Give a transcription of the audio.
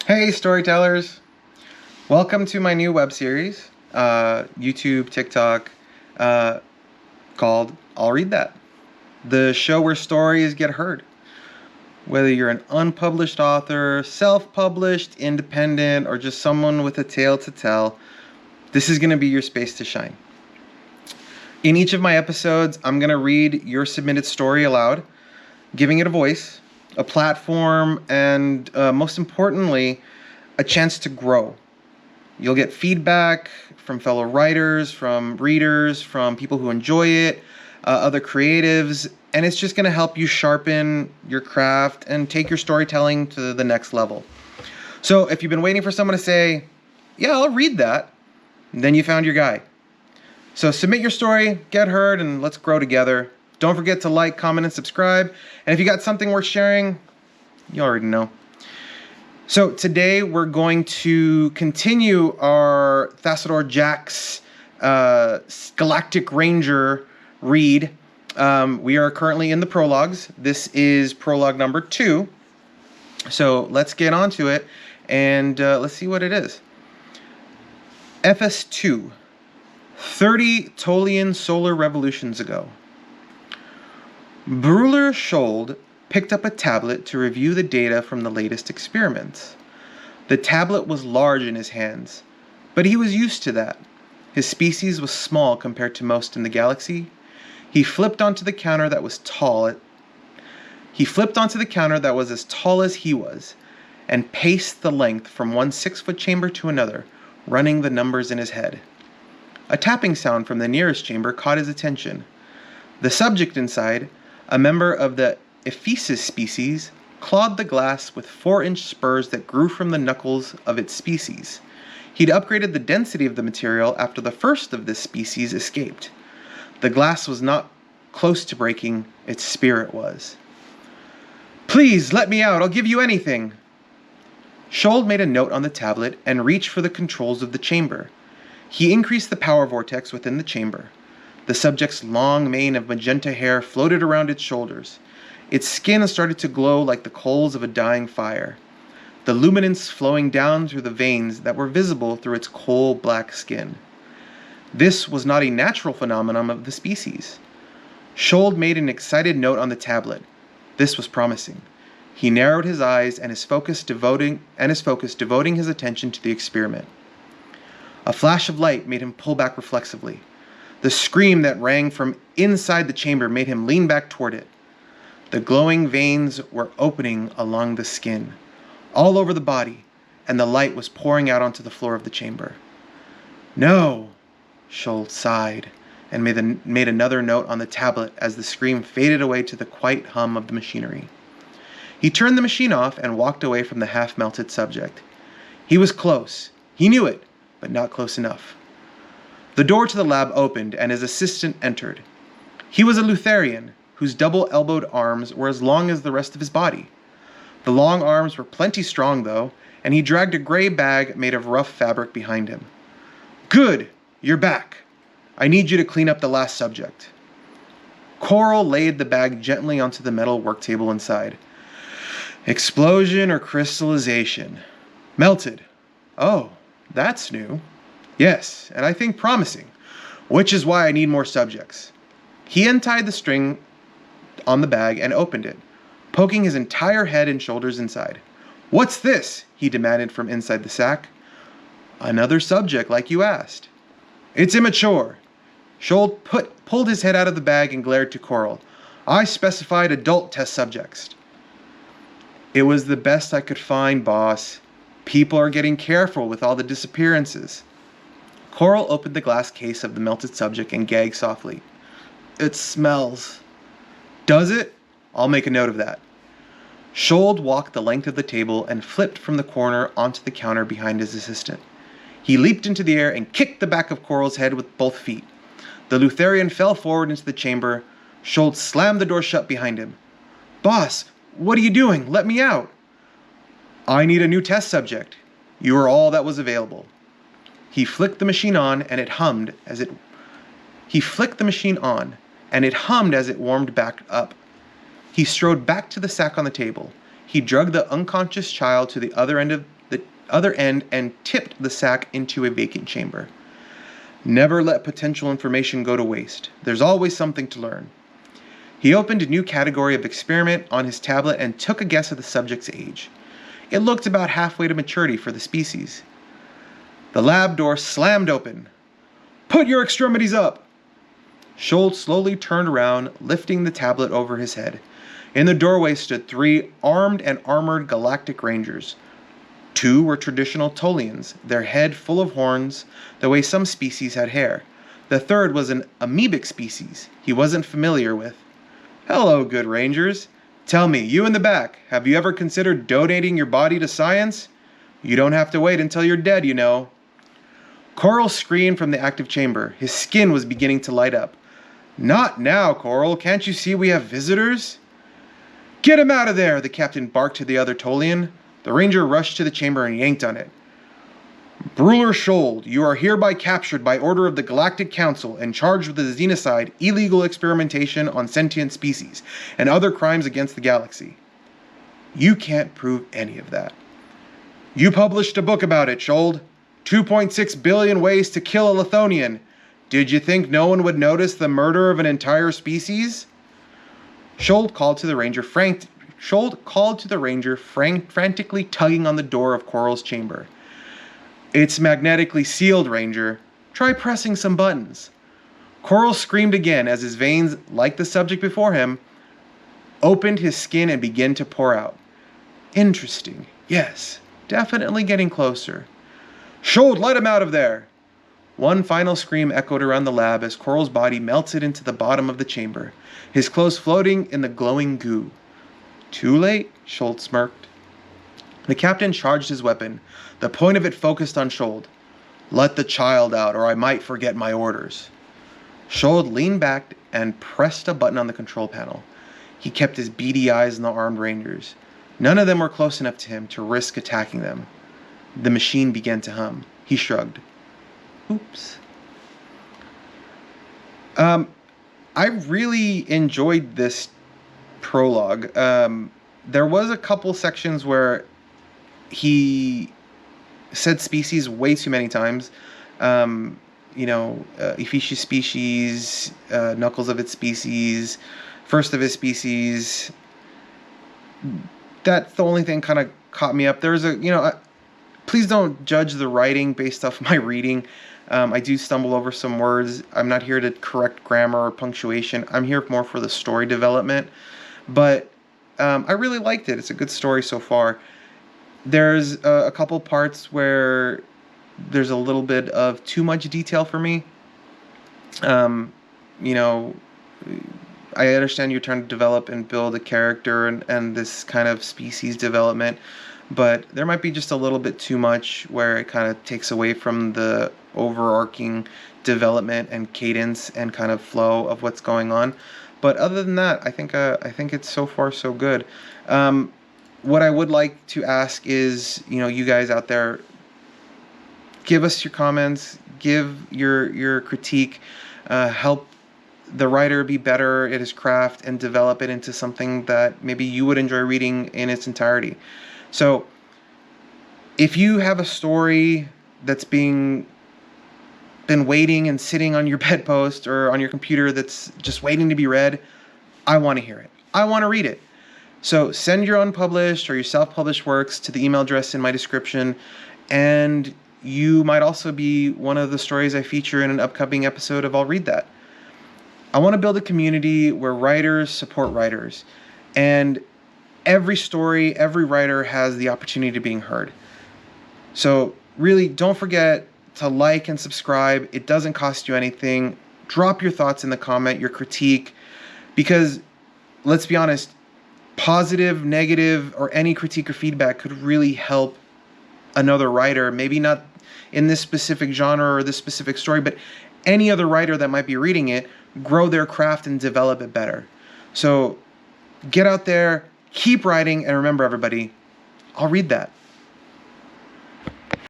Hey storytellers! Welcome to my new web series, YouTube, TikTok, called I'll Read That. The show where stories get heard. Whether you're an unpublished author, self-published, independent, or just someone with a tale to tell, this is going to be your space to shine. In each of my episodes, I'm going to read your submitted story aloud, giving it a voice, a platform, and most importantly, a chance to grow. You'll get feedback from fellow writers, from readers, from people who enjoy it, other creatives, and it's just going to help you sharpen your craft and take your storytelling to the next level. So if you've been waiting for someone to say, yeah, I'll read that, then you found your guy. So submit your story, get heard, and let's grow together. Don't forget to like, comment, and subscribe. And if you got something worth sharing, you already know. So today we're going to continue our Thassodar Jax Galactic Ranger read. We are currently in the prologues. This is prologue number 2. So let's get on to it and let's see what it is. FS2, 30 Tolian solar revolutions ago. Bruler Schold picked up a tablet to review the data from the latest experiments. The tablet was large in his hands, but he was used to that. His species was small compared to most in the galaxy. He flipped onto the counter that was as tall as he was, and paced the length from one 6-foot chamber to another, running the numbers in his head. A tapping sound from the nearest chamber caught his attention. The subject inside, a member of the Ephesus species, clawed the glass with 4-inch spurs that grew from the knuckles of its species. He'd upgraded the density of the material after the first of this species escaped. The glass was not close to breaking, its spirit was. Please, let me out, I'll give you anything. Schold made a note on the tablet and reached for the controls of the chamber. He increased the power vortex within the chamber. The subject's long mane of magenta hair floated around its shoulders. Its skin started to glow like the coals of a dying fire, the luminance flowing down through the veins that were visible through its coal-black skin. This was not a natural phenomenon of the species. Schold made an excited note on the tablet. This was promising. He narrowed his eyes and his focus devoting his attention to the experiment. A flash of light made him pull back reflexively. The scream that rang from inside the chamber made him lean back toward it. The glowing veins were opening along the skin, all over the body, and the light was pouring out onto the floor of the chamber. No, Schold sighed and made another note on the tablet as the scream faded away to the quiet hum of the machinery. He turned the machine off and walked away from the half-melted subject. He was close. He knew it, but not close enough. The door to the lab opened and his assistant entered. He was a Lutherian, whose double-elbowed arms were as long as the rest of his body. The long arms were plenty strong, though, and he dragged a gray bag made of rough fabric behind him. Good, you're back. I need you to clean up the last subject. Coral laid the bag gently onto the metal work table inside. Explosion or crystallization? Melted. Oh, that's new. Yes, and I think promising, which is why I need more subjects. He untied the string on the bag and opened it, poking his entire head and shoulders inside. What's this? He demanded from inside the sack. Another subject, like you asked. It's immature. Schold pulled his head out of the bag and glared to Coral. I specified adult test subjects. It was the best I could find, boss. People are getting careful with all the disappearances. Coral opened the glass case of the melted subject and gagged softly. It smells. Does it? I'll make a note of that. Schold walked the length of the table and flipped from the corner onto the counter behind his assistant. He leaped into the air and kicked the back of Coral's head with both feet. The Lutherian fell forward into the chamber. Schold slammed the door shut behind him. Boss, what are you doing? Let me out. I need a new test subject. You are all that was available. He flicked the machine on and it hummed as it warmed back up. He strode back to the sack on the table. He dragged the unconscious child to the other end of the other end and tipped the sack into a vacant chamber. Never let potential information go to waste. There's always something to learn. He opened a new category of experiment on his tablet and took a guess at the subject's age. It looked about halfway to maturity for the species. The lab door slammed open. "Put your extremities up!" Schultz slowly turned around, lifting the tablet over his head. In the doorway stood 3 armed and armored galactic rangers. 2 were traditional Tolians, their head full of horns, the way some species had hair. The third was an amoebic species he wasn't familiar with. "Hello, good rangers. Tell me, you in the back, have you ever considered donating your body to science? You don't have to wait until you're dead, you know." Coral screamed from the active chamber. His skin was beginning to light up. "Not now, Coral. Can't you see we have visitors?" "Get him out of there!" the captain barked to the other Tolian. The ranger rushed to the chamber and yanked on it. "Bruler Schold, you are hereby captured by order of the Galactic Council and charged with the xenocide, illegal experimentation on sentient species, and other crimes against the galaxy." "You can't prove any of that." "You published a book about it, Schold. 2.6 billion ways to kill a Lithonian. Did you think no one would notice the murder of an entire species?" Schold called to the ranger, frantically tugging on the door of Coral's chamber. "It's magnetically sealed, Ranger. Try pressing some buttons." Coral screamed again as his veins, like the subject before him, opened his skin and began to pour out. "Interesting. Yes, definitely getting closer." "Schold, let him out of there!" One final scream echoed around the lab as Coral's body melted into the bottom of the chamber, his clothes floating in the glowing goo. "Too late," Schold smirked. The captain charged his weapon, the point of it focused on Schold. "Let the child out, or I might forget my orders." Schold leaned back and pressed a button on the control panel. He kept his beady eyes on the armed rangers. None of them were close enough to him to risk attacking them. The machine began to hum. He shrugged. "Oops." I really enjoyed this prologue. There was a couple sections where he said species way too many times. Effici species, knuckles of its species, first of his species. That's the only thing kind of caught me up. There's please don't judge the writing based off my reading. I do stumble over some words. I'm not here to correct grammar or punctuation. I'm here more for the story development. But I really liked it. It's a good story so far. There's a couple parts where there's a little bit of too much detail for me. I understand you're trying to develop and build a character and this kind of species development, but there might be just a little bit too much where it kind of takes away from the overarching development and cadence and kind of flow of what's going on. But other than that, I think it's so far so good. What I would like to ask is, you guys out there, give us your comments, give your critique, help the writer be better at his craft and develop it into something that maybe you would enjoy reading in its entirety. So if you have a story that's been waiting and sitting on your bedpost or on your computer that's just waiting to be read, I want to hear it. I want to read it. So send your unpublished or your self-published works to the email address in my description, and you might also be one of the stories I feature in an upcoming episode of I'll Read That. I want to build a community where writers support writers, and every story, every writer has the opportunity to being heard. So really, don't forget to like and subscribe. It doesn't cost you anything. Drop your thoughts in the comment, your critique, because let's be honest, positive, negative, or any critique or feedback could really help another writer, maybe not in this specific genre or this specific story, but any other writer that might be reading it, grow their craft and develop it better. So get out there, keep writing, and remember, everybody, I'll read that.